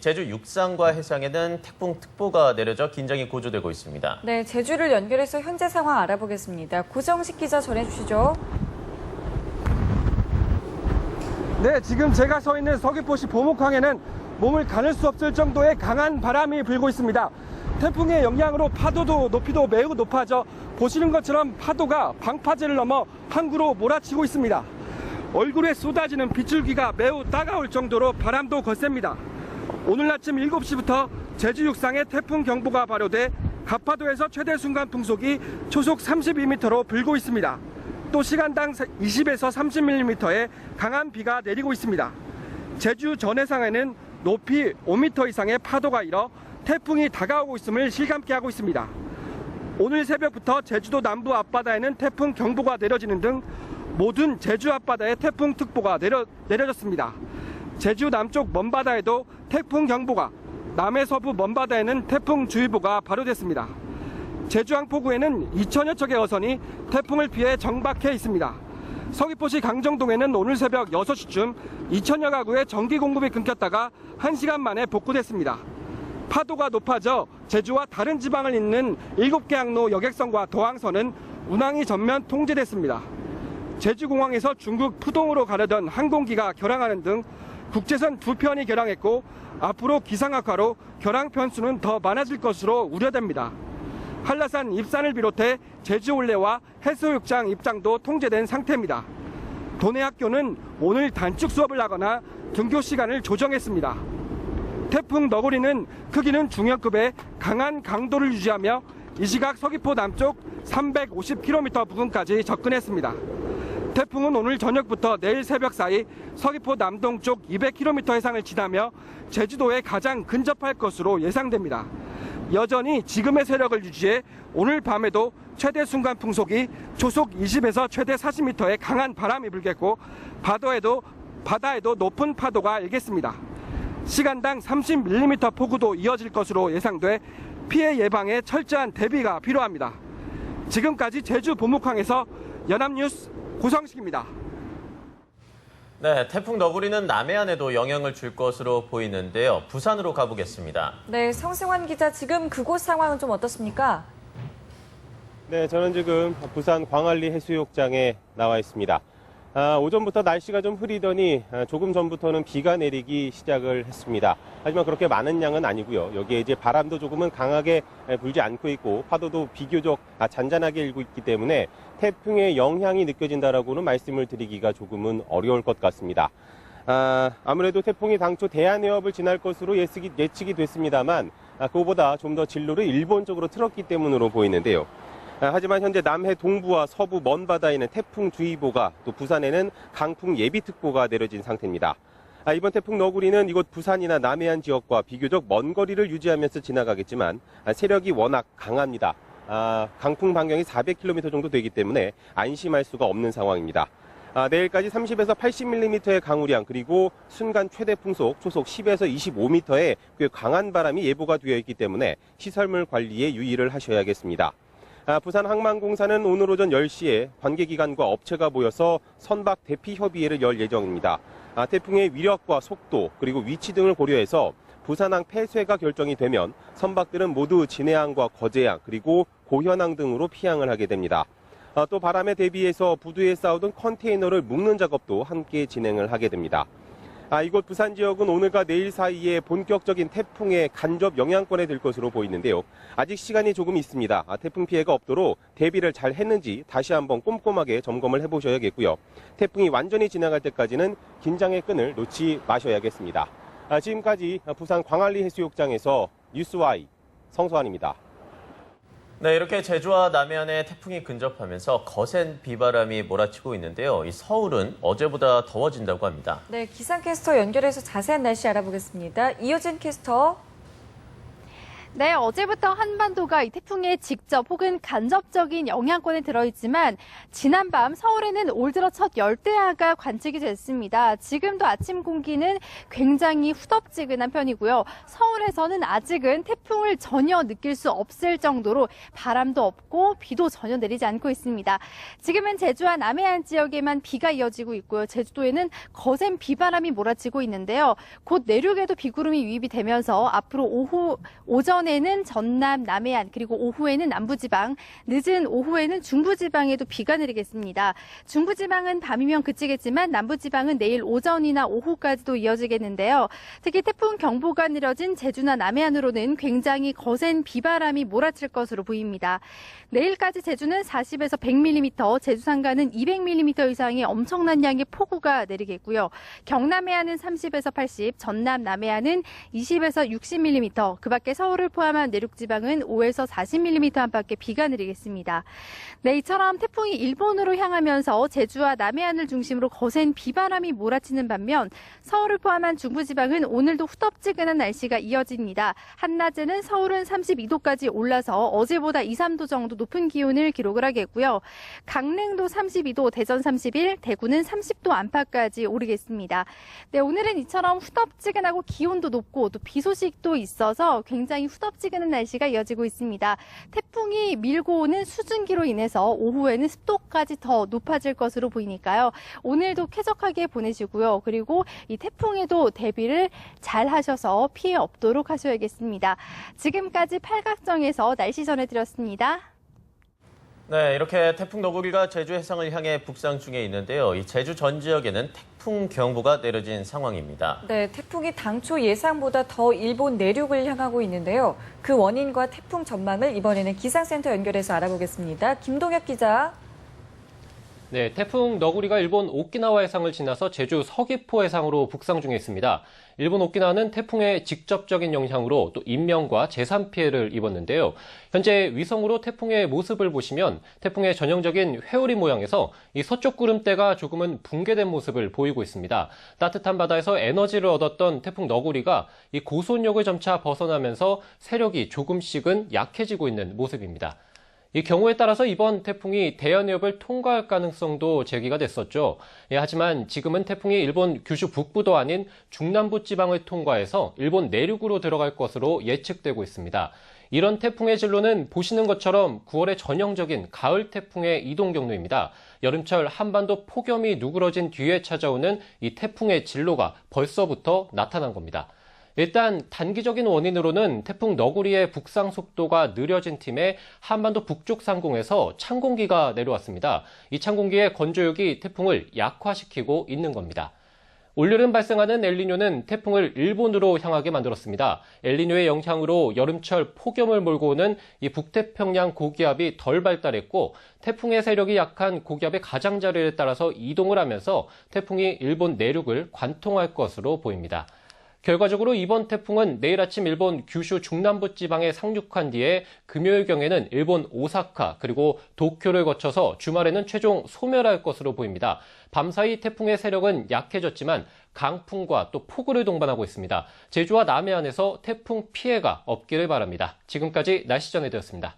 제주 육상과 해상에는 태풍특보가 내려져 긴장이 고조되고 있습니다. 네, 제주를 연결해서 현재 상황 알아보겠습니다. 고정식 기자 전해주시죠. 네, 지금 제가 서 있는 서귀포시 보목항에는 몸을 가눌 수 없을 정도의 강한 바람이 불고 있습니다. 태풍의 영향으로 파도도 높이도 매우 높아져 보시는 것처럼 파도가 방파제를 넘어 항구로 몰아치고 있습니다. 얼굴에 쏟아지는 빗줄기가 매우 따가울 정도로 바람도 거셉니다. 오늘 아침 7시부터 제주 육상에 태풍 경보가 발효돼 가파도에서 최대 순간 풍속이 초속 32m로 불고 있습니다. 또 시간당 20에서 30mm의 강한 비가 내리고 있습니다. 제주 전해상에는 높이 5m 이상의 파도가 일어 태풍이 다가오고 있음을 실감케 하고 있습니다. 오늘 새벽부터 제주도 남부 앞바다에는 태풍 경보가 내려지는 등 모든 제주 앞바다에 태풍 특보가 내려졌습니다. 제주 남쪽 먼바다에도 태풍 경보가, 남해 서부 먼바다에는 태풍 주의보가 발효됐습니다. 제주 항포구에는 2천여 척의 어선이 태풍을 피해 정박해 있습니다. 서귀포시 강정동에는 오늘 새벽 6시쯤 2천여 가구의 전기 공급이 끊겼다가 1시간 만에 복구됐습니다. 파도가 높아져 제주와 다른 지방을 잇는 7개 항로 여객선과 도항선은 운항이 전면 통제됐습니다. 제주공항에서 중국 푸동으로 가려던 항공기가 결항하는 등 국제선 2편이 결항했고 앞으로 기상 악화로 결항 편수는 더 많아질 것으로 우려됩니다. 한라산 입산을 비롯해 제주 올레와 해수욕장 입장도 통제된 상태입니다. 도내 학교는 오늘 단축 수업을 하거나 등교 시간을 조정했습니다. 태풍 너구리는 크기는 중형급의 강한 강도를 유지하며 이 시각 서귀포 남쪽 350km 부근까지 접근했습니다. 태풍은 오늘 저녁부터 내일 새벽 사이 서귀포 남동쪽 200km 해상을 지나며 제주도에 가장 근접할 것으로 예상됩니다. 여전히 지금의 세력을 유지해 오늘 밤에도 최대 순간 풍속이 초속 20에서 최대 40m의 강한 바람이 불겠고 바다에도 높은 파도가 일겠습니다. 시간당 30mm 폭우도 이어질 것으로 예상돼 피해 예방에 철저한 대비가 필요합니다. 지금까지 제주 보목항에서 연합뉴스 고성식입니다. 네, 태풍 너구리는 남해안에도 영향을 줄 것으로 보이는데요. 부산으로 가보겠습니다. 네, 성승환 기자, 지금 그곳 상황은 좀 어떻습니까? 네, 저는 지금 부산 광안리 해수욕장에 나와 있습니다. 오전부터 날씨가 좀 흐리더니 조금 전부터는 비가 내리기 시작을 했습니다. 하지만 그렇게 많은 양은 아니고요. 여기에 이제 바람도 조금은 강하게 불지 않고 있고 파도도 비교적 잔잔하게 일고 있기 때문에 태풍의 영향이 느껴진다라고는 말씀을 드리기가 조금은 어려울 것 같습니다. 아무래도 태풍이 당초 대한해협을 지날 것으로 예측이 됐습니다만 그거보다 좀 더 진로를 일본 쪽으로 틀었기 때문으로 보이는데요. 하지만 현재 남해 동부와 서부 먼바다에는 태풍주의보가, 또 부산에는 강풍 예비특보가 내려진 상태입니다. 이번 태풍 너구리는 이곳 부산이나 남해안 지역과 비교적 먼 거리를 유지하면서 지나가겠지만 세력이 워낙 강합니다. 강풍 반경이 400km 정도 되기 때문에 안심할 수가 없는 상황입니다. 내일까지 30에서 80mm의 강우량, 그리고 순간 최대 풍속 초속 10에서 25m의 꽤 강한 바람이 예보가 되어 있기 때문에 시설물 관리에 유의를 하셔야겠습니다. 부산 항만공사는 오늘 오전 10시에 관계기관과 업체가 모여서 선박 대피 협의회를 열 예정입니다. 태풍의 위력과 속도 그리고 위치 등을 고려해서 부산항 폐쇄가 결정이 되면 선박들은 모두 진해항과 거제항 그리고 고현항 등으로 피항을 하게 됩니다. 또 바람에 대비해서 부두에 쌓아둔 컨테이너를 묶는 작업도 함께 진행을 하게 됩니다. 이곳 부산 지역은 오늘과 내일 사이에 본격적인 태풍의 간접 영향권에 들 것으로 보이는데요. 아직 시간이 조금 있습니다. 태풍 피해가 없도록 대비를 잘 했는지 다시 한번 꼼꼼하게 점검을 해보셔야겠고요. 태풍이 완전히 지나갈 때까지는 긴장의 끈을 놓지 마셔야겠습니다. 지금까지 부산 광안리 해수욕장에서 뉴스Y 성소환입니다. 네, 이렇게 제주와 남해안에 태풍이 근접하면서 거센 비바람이 몰아치고 있는데요. 이 서울은 어제보다 더워진다고 합니다. 네, 기상캐스터 연결해서 자세한 날씨 알아보겠습니다. 이효진 캐스터. 네, 어제부터 한반도가 이 태풍의 직접 혹은 간접적인 영향권에 들어있지만 지난밤 서울에는 올 들어 첫 열대야가 관측이 됐습니다. 지금도 아침 공기는 굉장히 후덥지근한 편이고요. 서울에서는 아직은 태풍을 전혀 느낄 수 없을 정도로 바람도 없고 비도 전혀 내리지 않고 있습니다. 지금은 제주와 남해안 지역에만 비가 이어지고 있고요. 제주도에는 거센 비바람이 몰아치고 있는데요. 곧 내륙에도 비구름이 유입이 되면서 앞으로 오전에는 전남, 남해안, 그리고 오후에는 남부지방, 늦은 오후에는 중부지방에도 비가 내리겠습니다. 중부지방은 밤이면 그치겠지만 남부지방은 내일 오전이나 오후까지도 이어지겠는데요. 특히 태풍 경보가 내려진 제주나 남해안으로는 굉장히 거센 비바람이 몰아칠 것으로 보입니다. 내일까지 제주는 40에서 100mm, 제주 산간은 200mm 이상의 엄청난 양의 폭우가 내리겠고요. 경남 해안은 30에서 80, 전남 남해안은 20에서 60mm, 그 밖에 서울을 포함한 내륙지방은 5에서 40mm 안팎의 비가 내리겠습니다. 네, 이처럼 태풍이 일본으로 향하면서 제주와 남해안을 중심으로 거센 비바람이 몰아치는 반면 서울을 포함한 중부지방은 오늘도 후덥지근한 날씨가 이어집니다. 한낮에는 서울은 32도까지 올라서 어제보다 2, 3도 정도 높은 기온을 기록을 하겠고요. 강릉도 32도, 대전 31, 대구는 30도 안팎까지 오르겠습니다. 네, 오늘은 이처럼 후덥지근하고 기온도 높고 또 비 소식도 있어서 굉장히 후덥지근한 날씨가 이어지고 있습니다. 태풍이 밀고 오는 수증기로 인해서 오후에는 습도까지 더 높아질 것으로 보이니까요. 오늘도 쾌적하게 보내시고요. 그리고 이 태풍에도 대비를 잘 하셔서 피해 없도록 하셔야겠습니다. 지금까지 팔각정에서 날씨 전해드렸습니다. 네, 이렇게 태풍 너구리가 제주 해상을 향해 북상 중에 있는데요. 이 제주 전 지역에는 태풍 경보가 내려진 상황입니다. 네, 태풍이 당초 예상보다 더 일본 내륙을 향하고 있는데요. 그 원인과 태풍 전망을 이번에는 기상센터 연결해서 알아보겠습니다. 김동혁 기자. 네, 태풍 너구리가 일본 오키나와 해상을 지나서 제주 서귀포 해상으로 북상 중에 있습니다. 일본 오키나와는 태풍의 직접적인 영향으로 또 인명과 재산 피해를 입었는데요. 현재 위성으로 태풍의 모습을 보시면 태풍의 전형적인 회오리 모양에서 이 서쪽 구름대가 조금은 붕괴된 모습을 보이고 있습니다. 따뜻한 바다에서 에너지를 얻었던 태풍 너구리가 이 고속력을 점차 벗어나면서 세력이 조금씩은 약해지고 있는 모습입니다. 이 경우에 따라서 이번 태풍이 대연해협을 통과할 가능성도 제기가 됐었죠. 하지만 지금은 태풍이 일본 규슈 북부도 아닌 중남부 지방을 통과해서 일본 내륙으로 들어갈 것으로 예측되고 있습니다. 이런 태풍의 진로는 보시는 것처럼 9월의 전형적인 가을 태풍의 이동 경로입니다. 여름철 한반도 폭염이 누그러진 뒤에 찾아오는 이 태풍의 진로가 벌써부터 나타난 겁니다. 일단 단기적인 원인으로는 태풍 너구리의 북상 속도가 느려진 팀에 한반도 북쪽 상공에서 찬 공기가 내려왔습니다. 이 찬 공기의 건조력이 태풍을 약화시키고 있는 겁니다. 올여름 발생하는 엘니뇨는 태풍을 일본으로 향하게 만들었습니다. 엘니뇨의 영향으로 여름철 폭염을 몰고 오는 이 북태평양 고기압이 덜 발달했고 태풍의 세력이 약한 고기압의 가장자리에 따라서 이동을 하면서 태풍이 일본 내륙을 관통할 것으로 보입니다. 결과적으로 이번 태풍은 내일 아침 일본 규슈 중남부 지방에 상륙한 뒤에 금요일경에는 일본 오사카 그리고 도쿄를 거쳐서 주말에는 최종 소멸할 것으로 보입니다. 밤사이 태풍의 세력은 약해졌지만 강풍과 또 폭우를 동반하고 있습니다. 제주와 남해안에서 태풍 피해가 없기를 바랍니다. 지금까지 날씨 전해드렸습니다.